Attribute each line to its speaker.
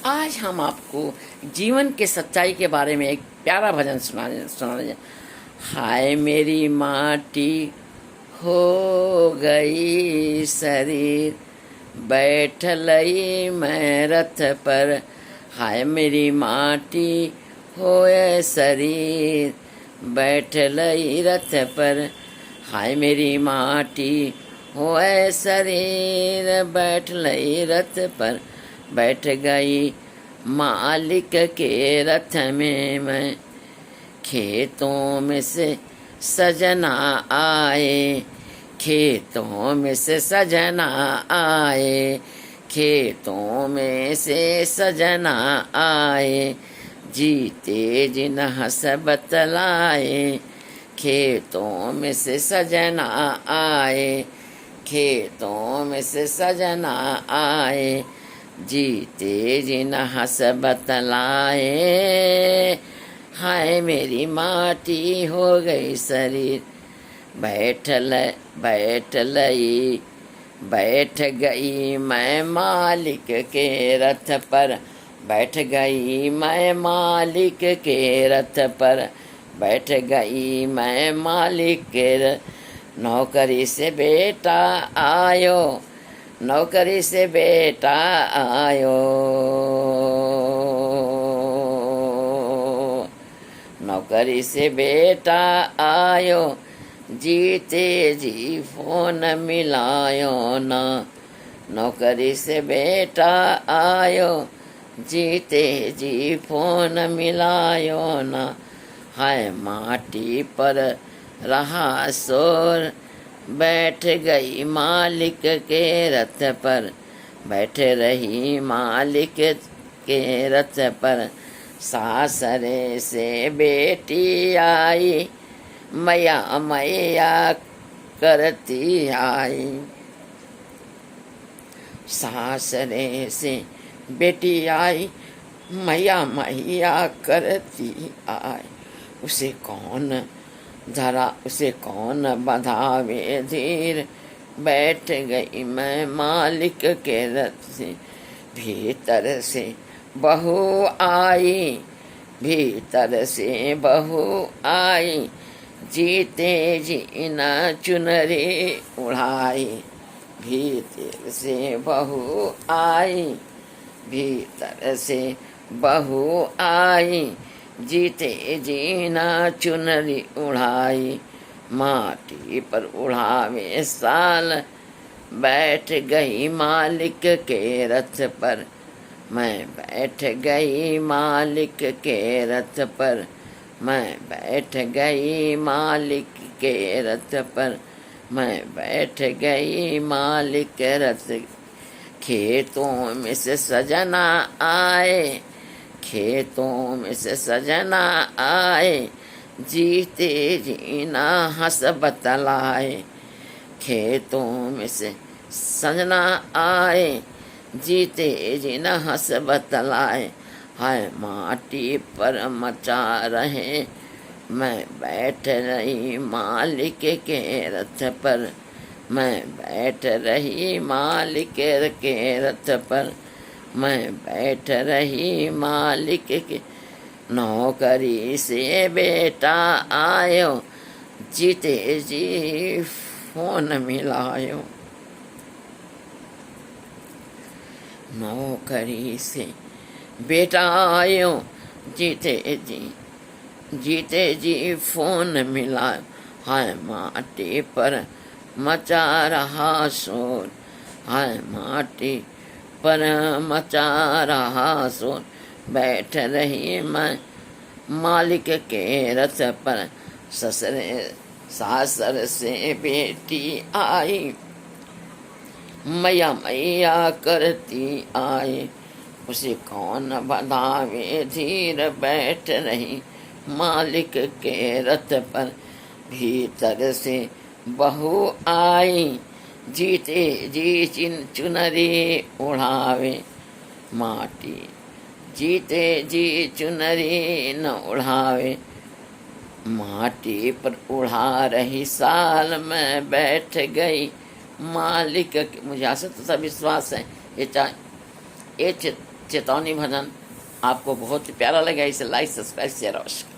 Speaker 1: आज हम आपको जीवन के सच्चाई के बारे में एक प्यारा भजन सुनाने हाय मेरी माटी हो गई शरीर, बैठ लई मैं रथ पर। हाय मेरी माटी होए शरीर, बैठ लई रथ पर। हाय मेरी माटी होए शरीर, बैठ लई रथ पर। बैठ गई मालिक के रथ में मैं। खेतों में से सजना आए, खेतों में से सजना आए, खेतों में से सजना आए। जीते जिन हंस बतलाए, खेतों में से सजना आए, खेतों में से सजना आए। जीते जिन हंस बतलाए, हाय मेरी माटी हो गई शरीर। बैठ लई बैठ गई मैं मालिक के रथ पर। बैठ गई मैं मालिक के रथ पर। बैठ गई मैं मालिक के नौकरी से बेटा आयो, नौकरी से बेटा आयो, नौकरी से बेटा आयो। जीते जी फोन मिलायो ना, नौकरी से बेटा आयो। जीते जी फोन मिलायो ना। हाय माटी पर रहा शोर, बैठ गई मालिक के रथ पर। बैठ रही मालिक के रथ पर। सासरे से बेटी आई, मैया मैया करती आई। सासरे से बेटी आई, मैया मैया करती आई। उसे कौन धरा, उसे कौन बधावे धीर। बैठ गई मैं मालिक के रथ से। भीतर से बहू आई, भीतर से बहू आई। जीते जी न चुनरी उड़ाई, भीतर से बहू आई, भीतर से बहू आई। जीते जीना चुनरी उड़ाई, माटी पर उड़ावे साल। बैठ गई मालिक के रथ पर। मैं बैठ गई मालिक के रथ पर। मैं बैठ गई मालिक के रथ पर। मैं बैठ गई मालिक के रथ। खेतों में से सजना आए, खेतों में से सजना आए। जीते जीना हंस बतलाए, खेतों में से सजना आए। जीते जीना हंस बतलाए। हाय माटी पर मचा रहे, मैं बैठ रही मालिक के रथ पर। मैं बैठ रही मालिक के रथ पर। मैं बैठ रही मालिक के नौकरी से बेटा आयो। जीते जी फोन मिलायो, नौकरी से बेटा आयो। जीते जी फोन मिलायो। हाय माटी पर मचा रहा शोर, हाय माटी पर मचा रहा शोर। बैठ रही मैं मालिक के रथ पर। सासर से बेटी आई, मैया मैया करती आई। उसे कौन बधावे धीर। बैठ रही मालिक के रथ पर। भीतर से बहू आई, जीते जी चुनरी उड़ावे माटी। जीते जी चुनरी न उड़ावे, माटी पर उड़ा रही साल। में बैठ गई मालिक। मुझे आशा तथा विश्वास है ये चेतावनी भजन आपको बहुत ही प्यारा लगा, इसे लाइक सब्सक्राइब शेयर अवश्य